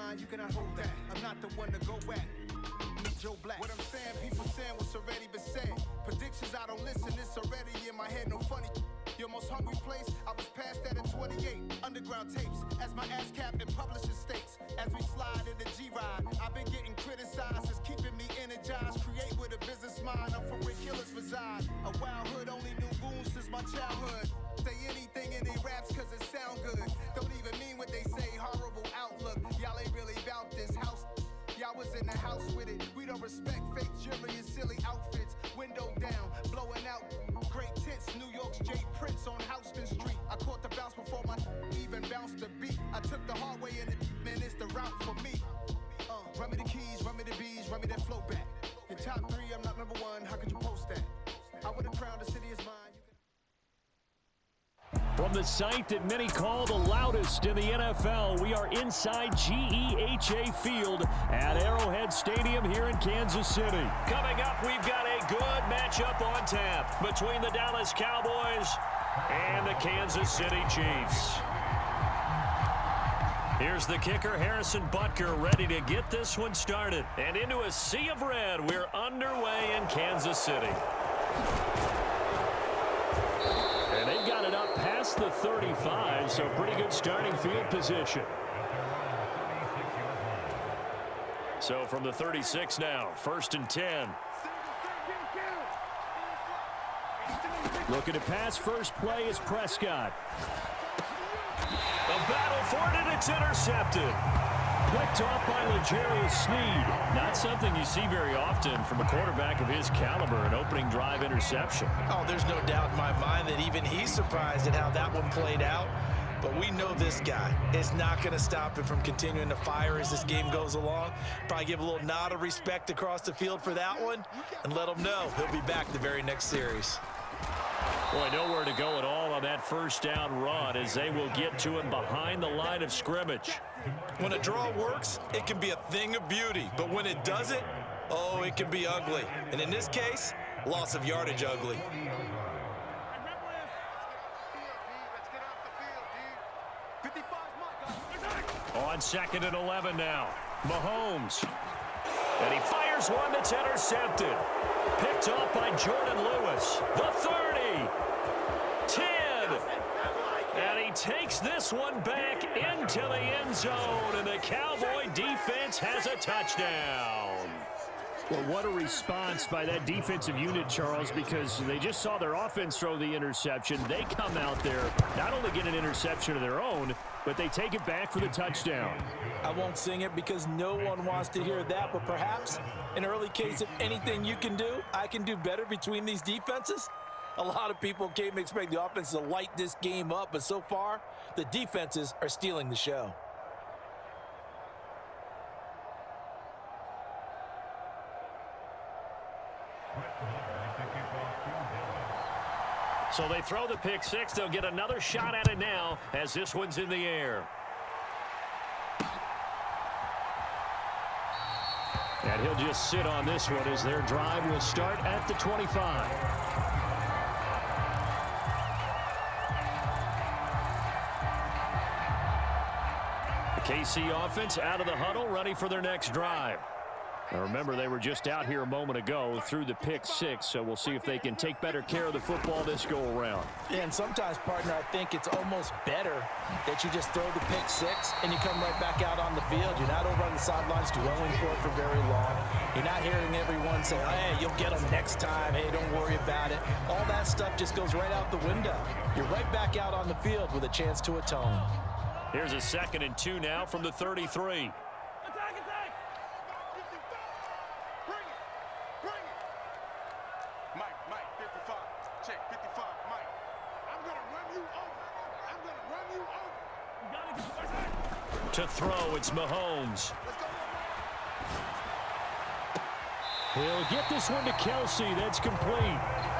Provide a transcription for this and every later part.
mine, you cannot hold that. I'm not the one to go at. Joe Black. What I'm saying, people saying what's already been said. Predictions, I don't listen, it's already in my head, no funny. Your most hungry place, I was past that at 28. Underground tapes, as my ass cap in publishing states. As we slide in the G-Ride, I've been getting criticized, it's keeping me energized. Create with a business mind, I'm from where killers reside. A wild hood, only knew goons since my childhood. Say anything in they raps cause it sound good. Don't even mean what they say, horrible outlook. Y'all ain't really about this house. Y'all was in the house with it. We don't respect fake jewelry and silly outfits. Window down, blowing out great tits. New York's Jay Prince on Houston Street. I caught the bounce before my even bounced the beat. I took the hard way in it, man, it's the route for me. Run me the keys, run me the bees, run me that flow back. Your top three, I'm not number one, how could you post that? I would've crowned the city is mine. From the site that many call the loudest in the NFL, we are inside GEHA Field at Arrowhead Stadium here in Kansas City. Coming up, we've got a good matchup on tap between the Dallas Cowboys and the Kansas City Chiefs. Here's the kicker, Harrison Butker, ready to get this one started. And into a sea of red, we're underway in Kansas City. And they've got it up past the 35, so pretty good starting field position. So from the 36 now, 1st and 10. Looking to pass, first play is Prescott. A battle for it, and it's intercepted. Picked off by L'Jarius Sneed. Not something you see very often from a quarterback of his caliber, an opening drive interception. Oh, there's no doubt in my mind that even he's surprised at how that one played out. But we know this guy is not going to stop him from continuing to fire as this game goes along. Probably give a little nod of respect across the field for that one and let him know he'll be back the very next series. Boy, nowhere to go at all on that first down run as they will get to him behind the line of scrimmage. When a draw works, it can be a thing of beauty. But when it doesn't, oh, it can be ugly. And in this case, loss of yardage ugly. On 2nd and 11 now, Mahomes. And he fires one that's intercepted. Picked off by Jordan Lewis. The 30. 10. And he takes this one back into the end zone. And the Cowboy defense has a touchdown. Well, what a response by that defensive unit, Charles, because they just saw their offense throw the interception. They come out there, not only get an interception of their own, but they take it back for the touchdown. I won't sing it because no one wants to hear that, but perhaps an early case of anything you can do, I can do better between these defenses. A lot of people came to expect the offense to light this game up, but so far, the defenses are stealing the show. So they throw the pick six. They'll get another shot at it now as this one's in the air. And he'll just sit on this one as their drive will start at the 25. The KC offense out of the huddle, ready for their next drive. Now remember, they were just out here a moment ago through the pick six, so we'll see if they can take better care of the football this go-around. Yeah, and sometimes, partner, I think it's almost better that you just throw the pick six and you come right back out on the field. You're not over on the sidelines dwelling for it for very long. You're not hearing everyone say, hey, you'll get them next time. Hey, don't worry about it. All that stuff just goes right out the window. You're right back out on the field with a chance to atone. Here's a 2nd and 2 now from the 33. To throw, it's Mahomes. He'll get this one to Kelsey. That's complete.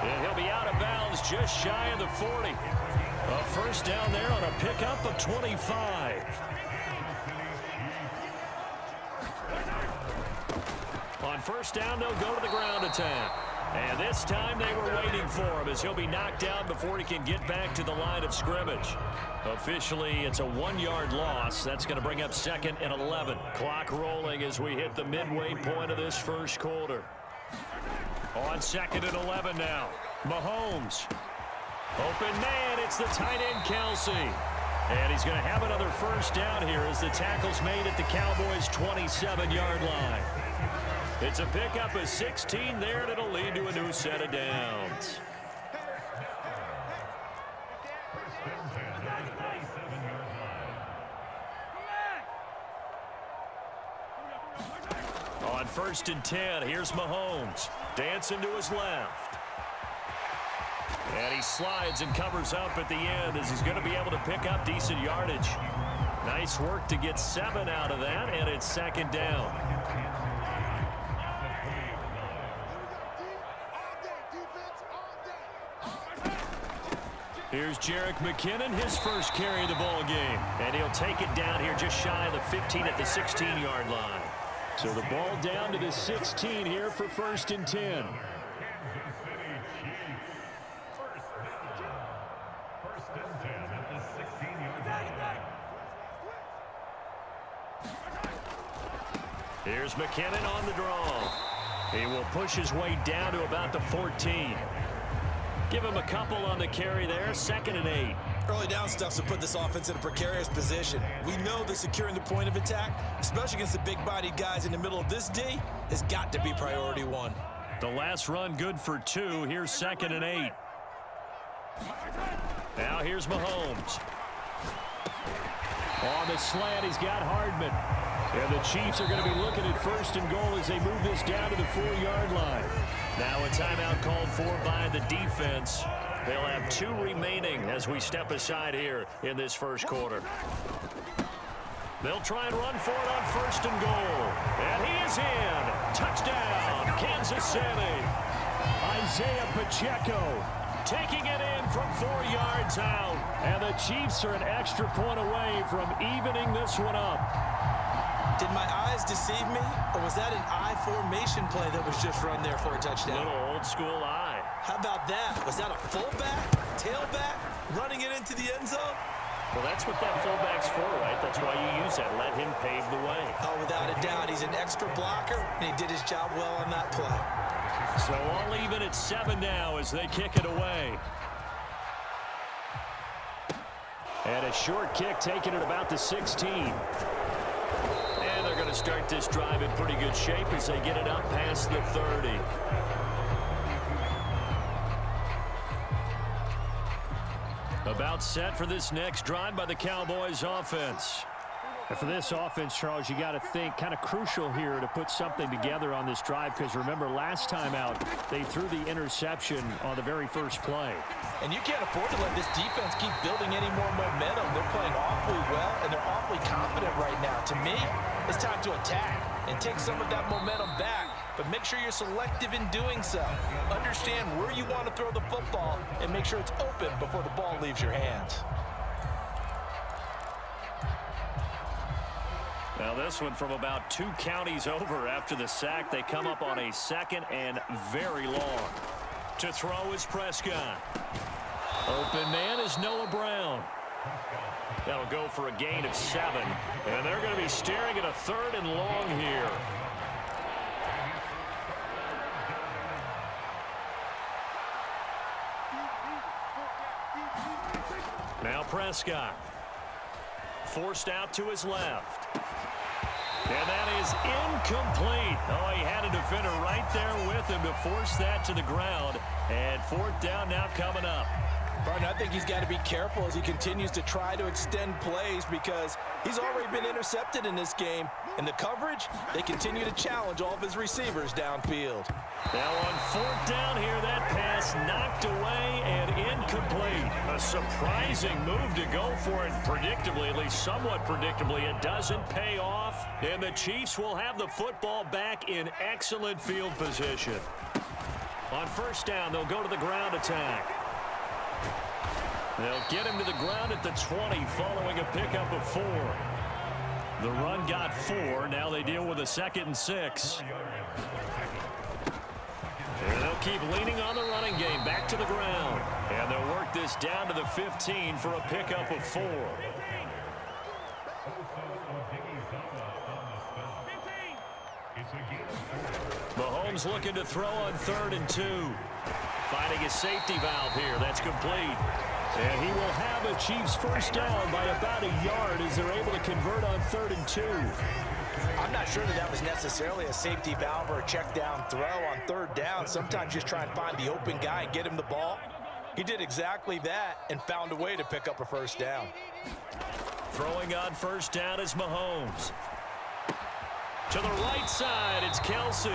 And he'll be out of bounds just shy of the 40. A first down there on a pickup of 25. On first down, they'll go to the ground attack. And this time they were waiting for him as he'll be knocked down before he can get back to the line of scrimmage. Officially, it's a 1-yard loss. That's going to bring up 2nd and 11. Clock rolling as we hit the midway point of this first quarter. On 2nd and 11 now. Mahomes. Open man, it's the tight end Kelsey. And he's going to have another first down here as the tackle's made at the Cowboys' 27-yard line. It's a pickup of 16 there, and it'll lead to a new set of downs. On 1st and 10, here's Mahomes. Dancing to his left. And he slides and covers up at the end as he's going to be able to pick up decent yardage. Nice work to get 7 out of that, and it's 2nd down. Here's Jerick McKinnon, his first carry of the ball game. And he'll take it down here just shy of the 15 at the 16-yard line. So the ball down to the 16 here for 1st and 10. Here's McKinnon on the draw. He will push his way down to about the 14. Give him a couple on the carry there. 2nd and 8. Early down stuff to put this offense in a precarious position. We know that securing the point of attack, especially against the big-bodied guys in the middle of this D, has got to be priority 1. The last run good for 2. Here's 2nd and 8. Now here's Mahomes. On the slant, he's got Hardman. And the Chiefs are going to be looking at 1st and goal as they move this down to the 4-yard line. Now a timeout called for by the defense. They'll have 2 remaining as we step aside here in this first quarter. They'll try and run for it on 1st and goal. And he is in. Touchdown, Kansas City. Isaiah Pacheco taking it in from 4 yards out. And the Chiefs are an extra point away from evening this one up. Did my eyes deceive me, or was that an I formation play that was just run there for a touchdown? Little old school eye. How about that? Was that a fullback, tailback, running it into the end zone? Well, that's what that fullback's for, right? That's why you use that. Let him pave the way. Oh, without a doubt. He's an extra blocker, and he did his job well on that play. So all even at 7 now as they kick it away. And a short kick taken at about the 16. And they're going to start this drive in pretty good shape as they get it up past the 30. About set for this next drive by the Cowboys offense. And for this offense, Charles, you got to think kind of crucial here to put something together on this drive, because remember last time out they threw the interception on the very first play. And you can't afford to let this defense keep building any more momentum. They're playing awfully well, and they're awfully confident right now. To me, it's time to attack and take some of that momentum back, but make sure you're selective in doing so. Understand where you want to throw the football and make sure it's open before the ball leaves your hands. Now this one from about 2 counties over after the sack. They come up on a 2nd and very long. To throw is Prescott. Open man is Noah Brown. That'll go for a gain of 7. And they're going to be staring at a 3rd and long here. Now Prescott. Forced out to his left. And that is incomplete. Oh, he had a defender right there with him to force that to the ground. And 4th down now coming up. Barton, I think he's got to be careful as he continues to try to extend plays, because he's already been intercepted in this game. And the coverage, they continue to challenge all of his receivers downfield. Now on 4th down here, that pass knocked away and incomplete. A surprising move to go for it. Predictably, at least somewhat predictably, it doesn't pay off. And the Chiefs will have the football back in excellent field position. On 1st down, they'll go to the ground attack. They'll get him to the ground at the 20 following a pickup of 4. The run got 4. Now they deal with a 2nd and 6. And they'll They'll keep leaning on the running game back to the ground. And they'll work this down to the 15 for a pickup of 4. Mahomes looking to throw on 3rd and 2. Finding a safety valve here. That's complete. And he will have a Chiefs first down by about a yard as they're able to convert on 3rd and 2. I'm not sure that was necessarily a safety valve or a check down throw on 3rd down. Sometimes just try and find the open guy and get him the ball. He did exactly that and found a way to pick up a first down. Throwing on first down is Mahomes. To the right side, it's Kelsey.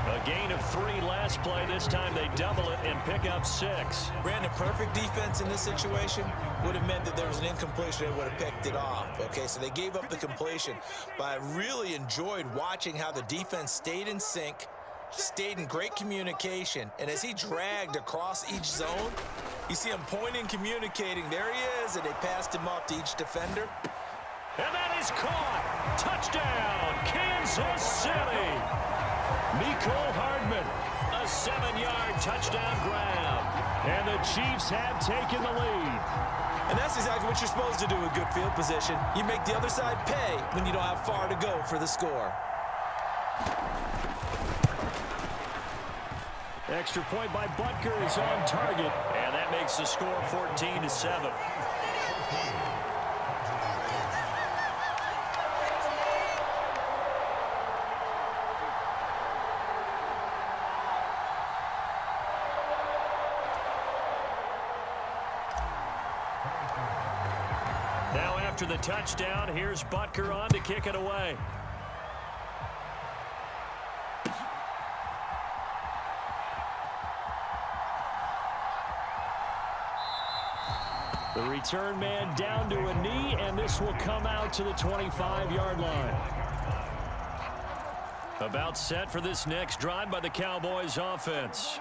A gain of 3 last play. This time they double it and pick up 6. Brandon, perfect defense in this situation would have meant that there was an incompletion. They would have picked it off. Okay, so they gave up the completion. But I really enjoyed watching how the defense stayed in sync, stayed in great communication. And as he dragged across each zone, you see him pointing, communicating. There he is, and they passed him off to each defender. And that is caught. Touchdown, Kansas City. Mecole Hardman, a 7-yard touchdown grab. And the Chiefs have taken the lead. And that's exactly what you're supposed to do in good field position. You make the other side pay when you don't have far to go for the score. Extra point by Butker is on target. And that makes the score 14-7. After the touchdown, here's Butker on to kick it away. The return man down to a knee, and this will come out to the 25-yard line. About set for this next drive by the Cowboys offense.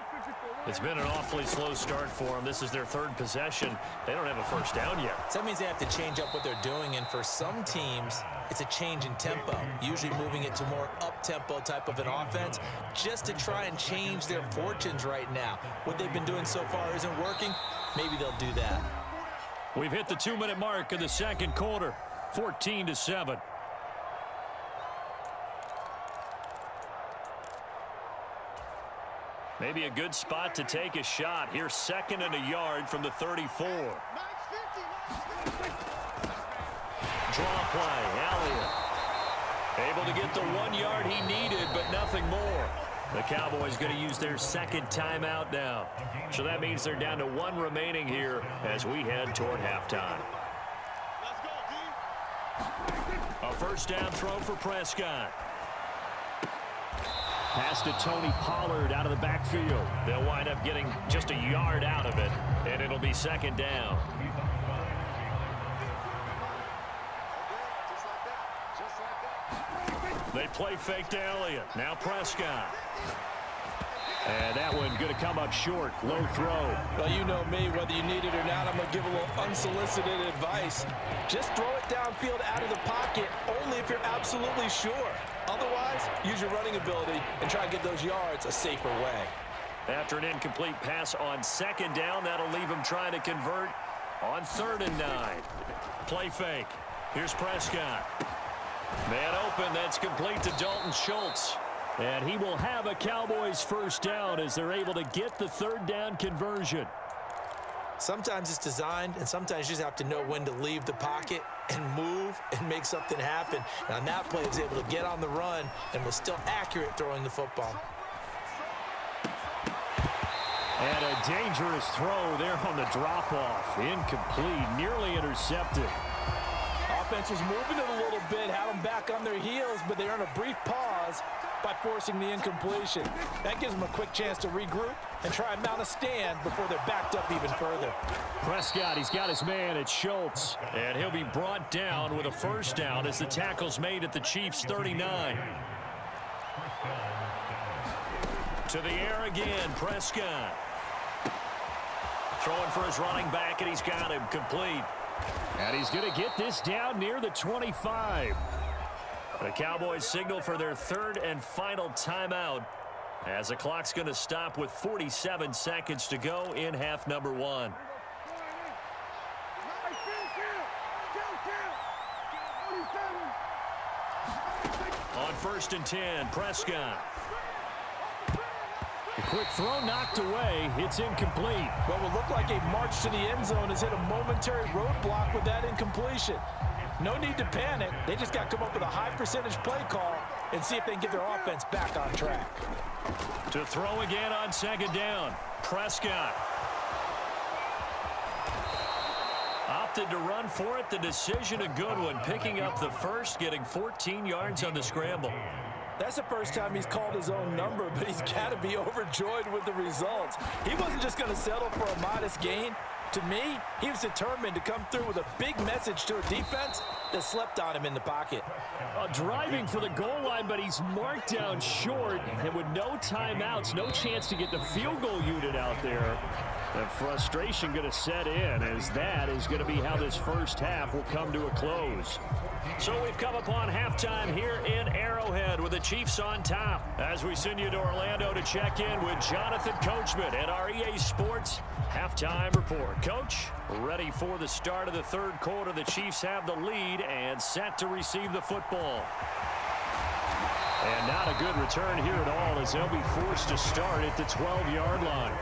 It's been an awfully slow start for them. This is their 3rd possession. They don't have a first down yet. So that means they have to change up what they're doing, and for some teams, it's a change in tempo, usually moving it to more up-tempo type of an offense just to try and change their fortunes right now. What they've been doing so far isn't working. Maybe they'll do that. We've hit the 2-minute mark of the second quarter, 14-7. Maybe a good spot to take a shot. Here's 2nd and a yard from the 34. Draw play, Elliott. Able to get the 1 yard he needed, but nothing more. The Cowboys going to use their 2nd timeout now. So that means they're down to 1 remaining here as we head toward halftime. A first down throw for Prescott. Pass to Tony Pollard out of the backfield. They'll wind up getting just a yard out of it, and it'll be 2nd down. They play fake to Elliott. Now Prescott. And that one going to come up short. Low throw. Well, you know me. Whether you need it or not, I'm going to give a little unsolicited advice. Just throw it downfield out of the pocket, only if you're absolutely sure. Otherwise, use your running ability and try to get those yards a safer way. After an incomplete pass on 2nd down, that'll leave him trying to convert on 3rd and 9. Play fake. Here's Prescott. Man open. That's complete to Dalton Schultz. And he will have a Cowboys first down as they're able to get the 3rd down conversion. Sometimes it's designed, and sometimes you just have to know when to leave the pocket and move and make something happen. And on that play, he was able to get on the run and was still accurate throwing the football. And a dangerous throw there on the drop-off. Incomplete, nearly intercepted. Offense was moving it a little bit, had them back on their heels, but they're in a brief pause by forcing the incompletion. That gives them a quick chance to regroup and try and mount a stand before they're backed up even further. Prescott, he's got his man at Schultz. And he'll be brought down with a first down as the tackle's made at the Chiefs' 39. To the air again, Prescott. Throwing for his running back, and he's got him complete. And he's going to get this down near the 25. The Cowboys signal for their 3rd and final timeout As the clock's going to stop with 47 seconds to go in half number one. On 1st and 10, Prescott. A quick throw knocked away. It's incomplete. What will look like a march to the end zone has hit a momentary roadblock with that incompletion. No need to panic. They just got to come up with a high percentage play call and see if they can get their offense back on track. To throw again on 2nd down, Prescott. Opted to run for it. The decision a good one. Picking up the first, getting 14 yards on the scramble. That's the first time he's called his own number, but he's got to be overjoyed with the results. He wasn't just going to settle for a modest gain. To me, he was determined to come through with a big message to a defense that slept on him in the pocket. Driving for the goal line, but he's marked down short. And with no timeouts, no chance to get the field goal unit out there. The frustration going to set in, as that is going to be how this first half will come to a close. So we've come upon halftime here in Arrowhead with the Chiefs on top. As we send you to Orlando to check in with Jonathan Coachman at our EA Sports Halftime Report. Coach, ready for the start of the third quarter. The Chiefs have the lead and set to receive the football. And not a good return here at all, as they'll be forced to start at the 12-yard line.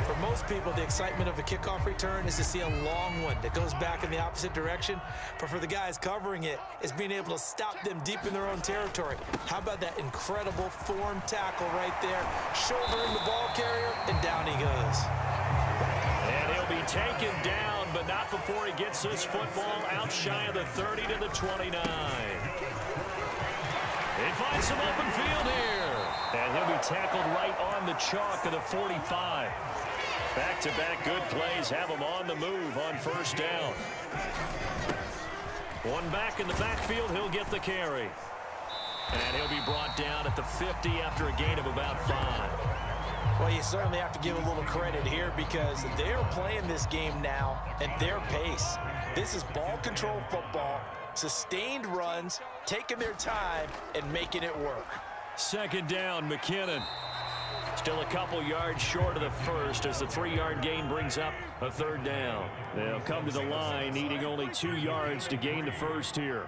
For most people, the excitement of a kickoff return is to see a long one that goes back in the opposite direction. But for the guys covering it, it's being able to stop them deep in their own territory. How about that incredible form tackle right there, shouldering the ball carrier, and down he goes. And he'll be taken down, but not before he gets this football out shy of the 30 to the 29. He finds some open field here. And he'll be tackled right on the chalk of the 45. Back-to-back good plays have him on the move on 1st down. One back in the backfield, he'll get the carry. And he'll be brought down at the 50 after a gain of about 5. Well, you certainly have to give a little credit here because they're playing this game now at their pace. This is ball control football, sustained runs, taking their time, and making it work. 2nd down, McKinnon. Still a couple yards short of the first as the 3-yard gain brings up a 3rd down. They'll come to the line needing only 2 yards to gain the first here.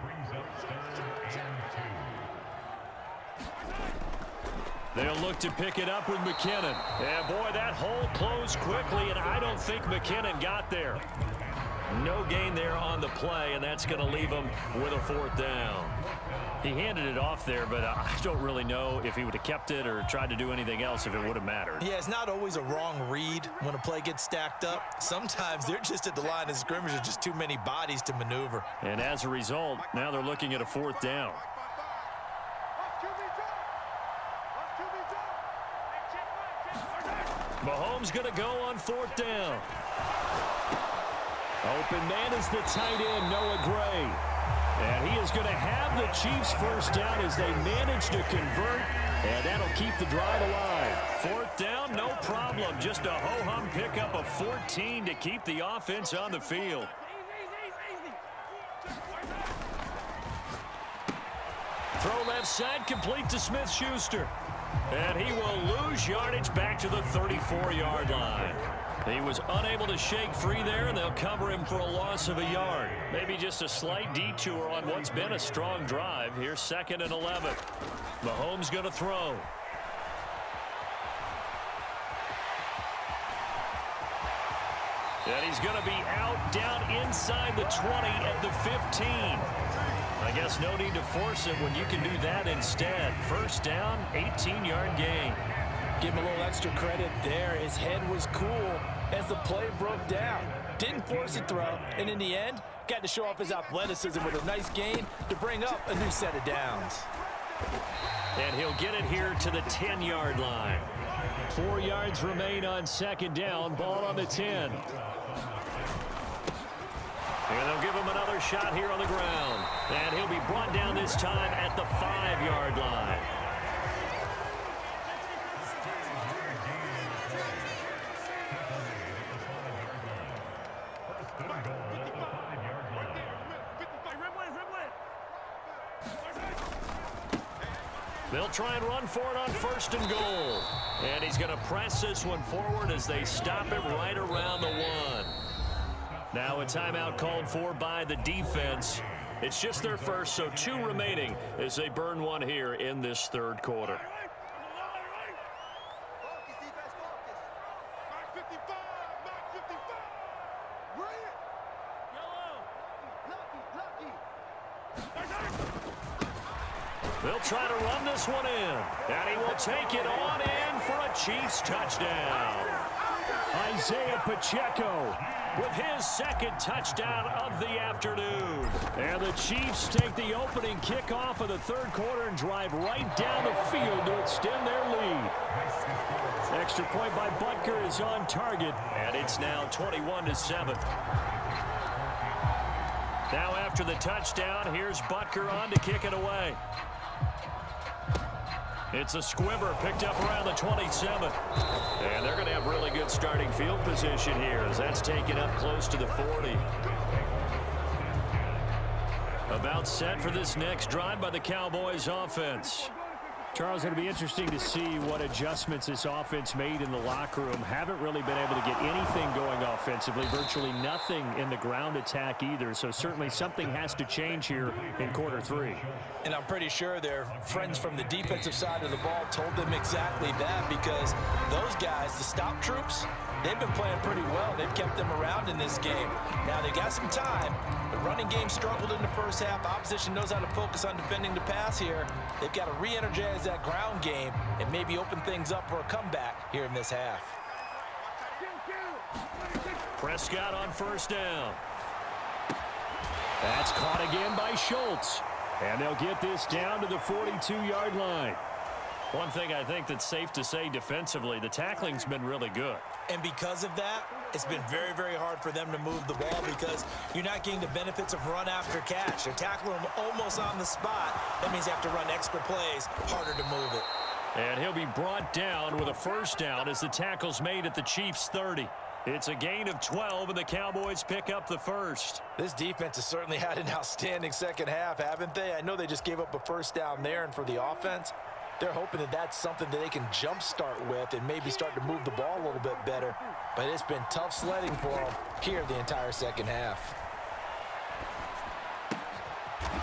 They'll look to pick it up with McKinnon. And boy, that hole closed quickly, and I don't think McKinnon got there. No gain there on the play, and that's going to leave him with a 4th down. He handed it off there, but I don't really know if he would have kept it or tried to do anything else if it would have mattered. Yeah, it's not always a wrong read when a play gets stacked up. Sometimes they're just at the line of scrimmage. There's just too many bodies to maneuver. And as a result, now they're looking at a 4th down. Mahomes going to go on 4th down. Open man is the tight end, Noah Gray. And he is going to have the Chiefs 1st down as they manage to convert, and that'll keep the drive alive. 4th down, no problem. Just a ho-hum pickup of 14 to keep the offense on the field. Throw left side, complete to Smith-Schuster. And he will lose yardage back to the 34-yard line. He was unable to shake free there, and they'll cover him for a loss of a yard. Maybe just a slight detour on what's been a strong drive. Here's 2nd and 11. Mahomes going to throw. And he's going to be out down inside the 20 at the 15. I guess no need to force it when you can do that instead. 1st down, 18-yard gain. Give him a little extra credit there. His head was cool as the play broke down. Didn't force a throw, and in the end, got to show off his athleticism with a nice gain to bring up a new set of downs. And he'll get it here to the 10-yard line. 4 yards remain on 2nd down. Ball on the 10. And they'll give him another shot here on the ground. And he'll be brought down this time at the 5-yard line. They'll try and run for it on 1st and goal. And he's going to press this one forward as they stop it right around the 1. Now a timeout called for by the defense. It's just their first, so 2 remaining as they burn one here in this 3rd quarter. They'll try to run this one in, and he will take it on in for a Chiefs touchdown. Isaiah Pacheco With his 2nd touchdown of the afternoon. And the Chiefs take the opening kickoff of the 3rd quarter and drive right down the field to extend their lead. Extra point by Butker is on target. And it's now 21-7. Now after the touchdown, here's Butker on to kick it away. It's a squibber picked up around the 27. And they're going to have really good starting field position here as that's taken up close to the 40. About set for this next drive by the Cowboys offense. Charles, it'll be interesting to see what adjustments this offense made in the locker room. Haven't really been able to get anything going offensively. Virtually nothing in the ground attack either. So certainly something has to change here in quarter 3. And I'm pretty sure their friends from the defensive side of the ball told them exactly that, because those guys, the stop troops, they've been playing pretty well. They've kept them around in this game. Now they got some time. The running game struggled in the first half. Opposition knows how to focus on defending the pass here. They've got to re-energize that ground game and maybe open things up for a comeback here in this half. Prescott on 1st down. That's caught again by Schultz. And they'll get this down to the 42-yard line. One thing I think that's safe to say defensively, the tackling's been really good. And because of that, it's been very, very hard for them to move the ball because you're not getting the benefits of run after catch. They're tackling them almost on the spot. That means they have to run extra plays, harder to move it. And he'll be brought down with a 1st down as the tackle's made at the Chiefs' 30. It's a gain of 12, and the Cowboys pick up the 1st. This defense has certainly had an outstanding second half, haven't they? I know they just gave up a 1st down there, and for the offense, they're hoping that that's something that they can jumpstart with and maybe start to move the ball a little bit better. But it's been tough sledding for them here the entire second half.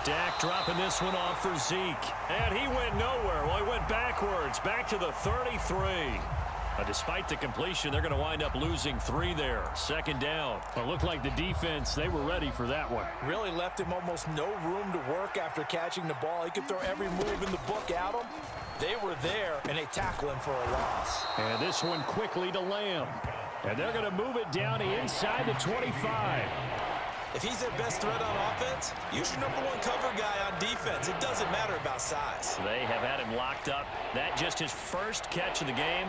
Dak dropping this one off for Zeke. And he went nowhere. Well, he went backwards, back to the 33. Despite the completion, they're going to wind up losing 3 there. 2nd down. Well, it looked like the defense, they were ready for that one. Really left him almost no room to work after catching the ball. He could throw every move in the book at him. They were there, and they tackle him for a loss. And this one quickly to Lamb. And they're going to move it down to inside the 25. If he's their best threat on offense, use your #1 cover guy on defense. It doesn't matter about size. They have had him locked up. That just his 1st catch of the game.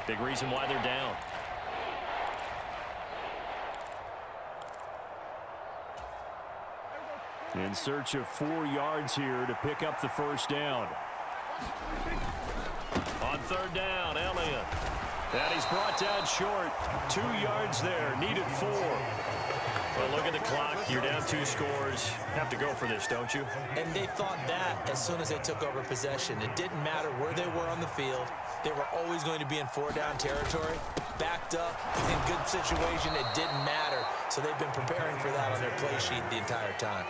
Big reason why they're down. In search of 4 yards here to pick up the 1st down. On 3rd down, Elliott. And he's brought down short. 2 yards there. Needed 4. Well, look at the clock. You're down 2 scores. Have to go for this, don't you? And they thought that as soon as they took over possession. It didn't matter where they were on the field. They were always going to be in 4-down territory. Backed up, in good situation, it didn't matter. So they've been preparing for that on their play sheet the entire time.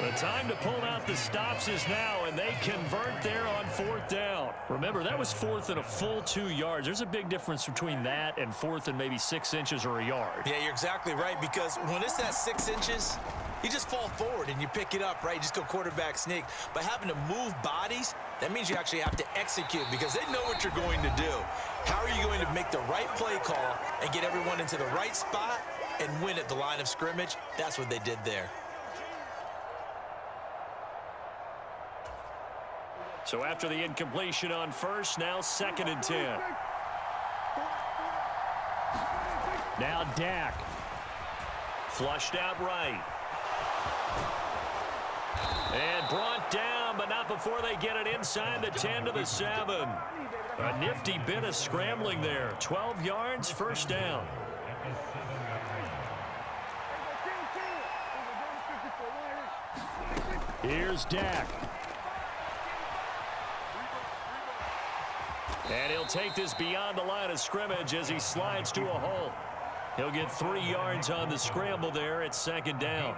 The time to pull out the stops is now, and they convert there on 4th down. Remember, that was 4th and a full 2 yards. There's a big difference between that and 4th and maybe 6 inches or a yard. Yeah, you're exactly right, because when it's that 6 inches, you just fall forward and you pick it up, right? You just go quarterback sneak. But having to move bodies, that means you actually have to execute because they know what you're going to do. How are you going to make the right play call and get everyone into the right spot and win at the line of scrimmage? That's what they did there. So after the incompletion on 1st, now 2nd and 10. Now Dak. Flushed out right. And brought down, but not before they get it inside the 10 to the 7. A nifty bit of scrambling there. 12 yards, 1st down. Here's Dak. And he'll take this beyond the line of scrimmage as he slides to a hole. He'll get 3 yards on the scramble there at 2nd down.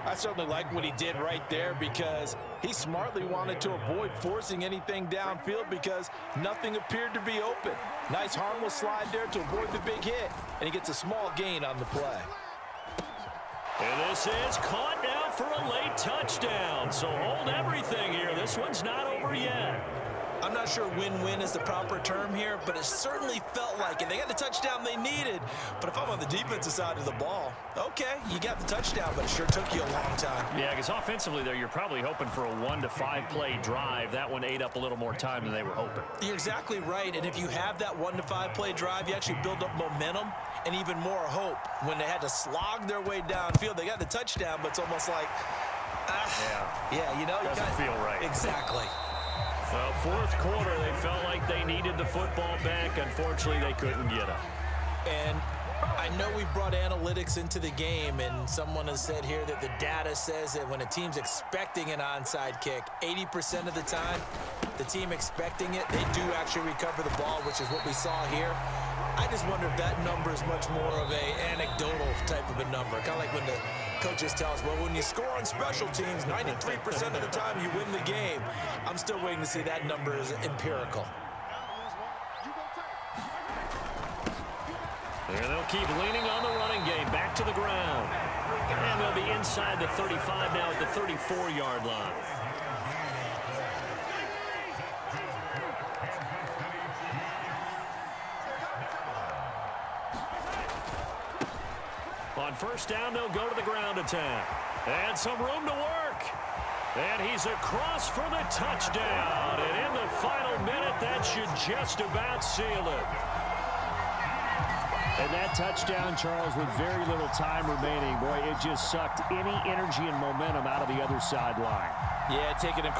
I certainly like what he did right there because he smartly wanted to avoid forcing anything downfield because nothing appeared to be open. Nice harmless slide there to avoid the big hit, and he gets a small gain on the play. And this is caught now for a late touchdown. So hold everything here. This one's not over yet. I'm not sure win-win is the proper term here, but it certainly felt like it. They got the touchdown they needed, but if I'm on the defensive side of the ball, okay, you got the touchdown, but it sure took you a long time. Yeah, because offensively there, you're probably hoping for a 1 to 5 play drive. That one ate up a little more time than they were hoping. You're exactly right, and if you have that 1 to 5 play drive, you actually build up momentum and even more hope. When they had to slog their way downfield, they got the touchdown, but it's almost like, yeah, you know. Doesn't feel right. Exactly. Well, 4th quarter, they felt like they needed the football back. Unfortunately, they couldn't get it. And I know we brought analytics into the game, and someone has said here that the data says that when a team's expecting an onside kick, 80% of the time, the team expecting it, they do actually recover the ball, which is what we saw here. I just wonder if that number is much more of a anecdotal type of a number. Kind of like when the coaches tell us, well, when you score on special teams, 93% of the time you win the game. I'm still waiting to see that number is empirical. There they'll keep leaning on the running game. Back to the ground. And they'll be inside the 35 now at the 34-yard line. On 1st down, they'll go to the ground attack. And some room to work. And he's across for the touchdown. And in the final minute, that should just about seal it. And that touchdown, Charles, with very little time remaining, boy, it just sucked any energy and momentum out of the other sideline. Yeah, taking a